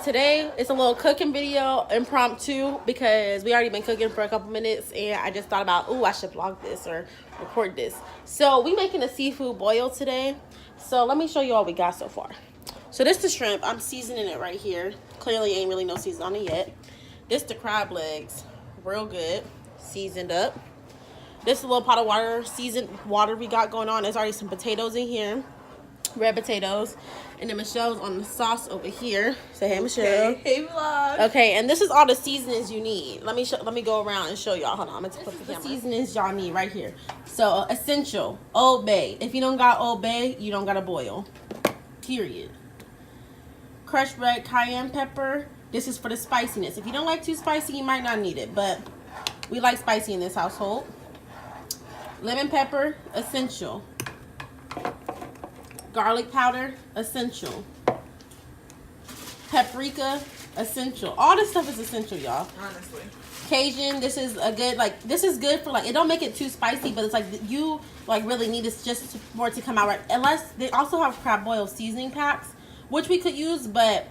today it's a little cooking video, impromptu, because we already been cooking for a couple minutes, and I just thought about, oh, I should vlog this or record this. So we making a seafood boil today. So let me show you all we got so far. So this the shrimp. I'm seasoning it right here. Clearly ain't really no season on it yet. This the crab legs, real good, seasoned up. This is a little pot of water, seasoned water we got going on. There's already some potatoes in here, red potatoes. And then Michelle's on the sauce over here. Say hey, Michelle. Hey, vlog. Okay, and this is all the seasonings you need. Let me go around and show y'all. Hold on, I'm gonna put the seasonings y'all need right here. So essential, Old Bay. If you don't got Old Bay, you don't gotta boil. Period. Crushed red cayenne pepper. This is for the spiciness. If you don't like too spicy, you might not need it, but we like spicy in this household. Lemon pepper, essential. Garlic powder, essential. Paprika, essential. All this stuff is essential, y'all. Honestly. Cajun, this is a good, like, this is good for, like, it don't make it too spicy, but it's like you, like, really need this just for it to come out right. Unless they also have crab boil seasoning packs, which we could use, but,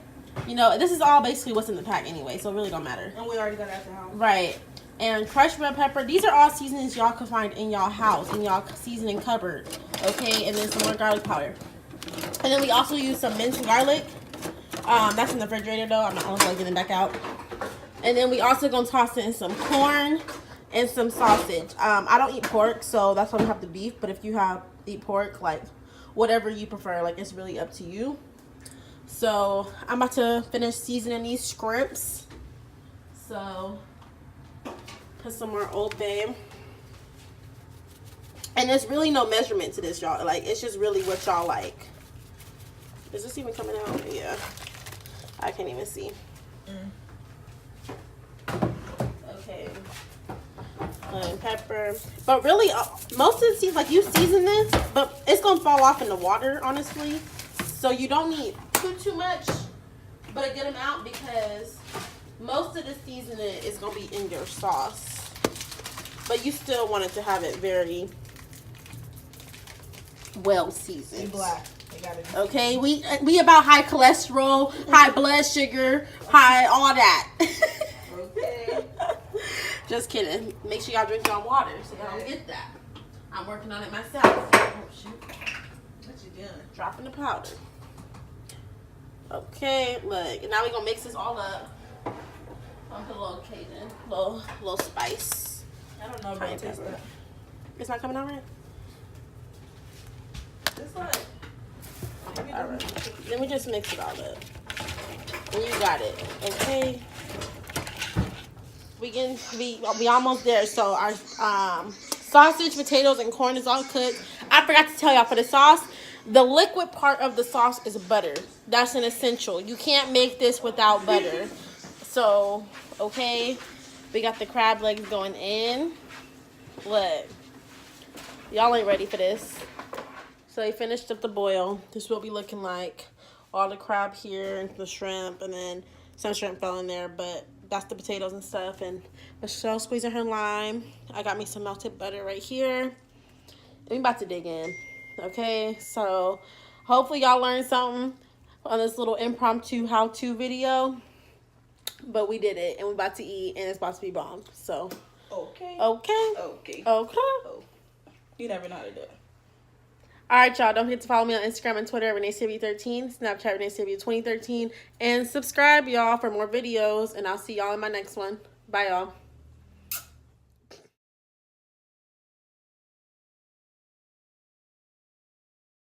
you know, this is all basically what's in the pack anyway, so it really don't matter. And we already got it at the house. Right. And crushed red pepper. These are all seasonings y'all can find in y'all house, in y'all seasoning cupboard. Okay, and then some more garlic powder. And then we also use some minced garlic. That's in the refrigerator though. I'm not gonna get it back out. And then we also gonna toss in some corn and some sausage. I don't eat pork, so that's why we have the beef. But if you eat pork, like whatever you prefer, like it's really up to you. So I'm about to finish seasoning these shrimps. So put some more Old Bay. And there's really no measurement to this, y'all. Like, it's just really what y'all like. Is this even coming out? Yeah. I can't even see. Okay. And pepper. But really, most of the seasons, like, you season this, but it's going to fall off in the water, honestly. So you don't need too much, but a good amount, because most of the seasoning is going to be in your sauce. But you still want it to have it very well seasoned. Black. Okay, we about high cholesterol, high blood sugar, high all that. Okay. Just kidding. Make sure y'all drink y'all water so y'all don't get that. I'm working on it myself. Oh shoot. What you doing? Dropping the powder. Okay, look. And now we're gonna mix this all up. I'll put a little Cajun, little spice. I don't know about it. It's not coming out right? It's like, alright. Then we just mix it all up. And you got it. Okay. We almost there. So our sausage, potatoes, and corn is all cooked. I forgot to tell y'all, for the sauce, the liquid part of the sauce is butter. That's an essential. You can't make this without butter. So, okay. We got the crab legs going in. Look. Y'all ain't ready for this. So they finished up the boil. This is what we looking like. All the crab here and the shrimp, and then some shrimp fell in there, but that's the potatoes and stuff. And Michelle squeezing her lime. I got me some melted butter right here. And we about to dig in. Okay, so hopefully y'all learned something on this little impromptu how-to video. But we did it, and we about to eat, and it's about to be bomb. So okay. Okay. Oh. You never know how to do it. Alright, y'all. Don't forget to follow me on Instagram and Twitter at ReneeCV13, Snapchat ReneeCV2013, and subscribe, y'all, for more videos. And I'll see y'all in my next one. Bye, y'all.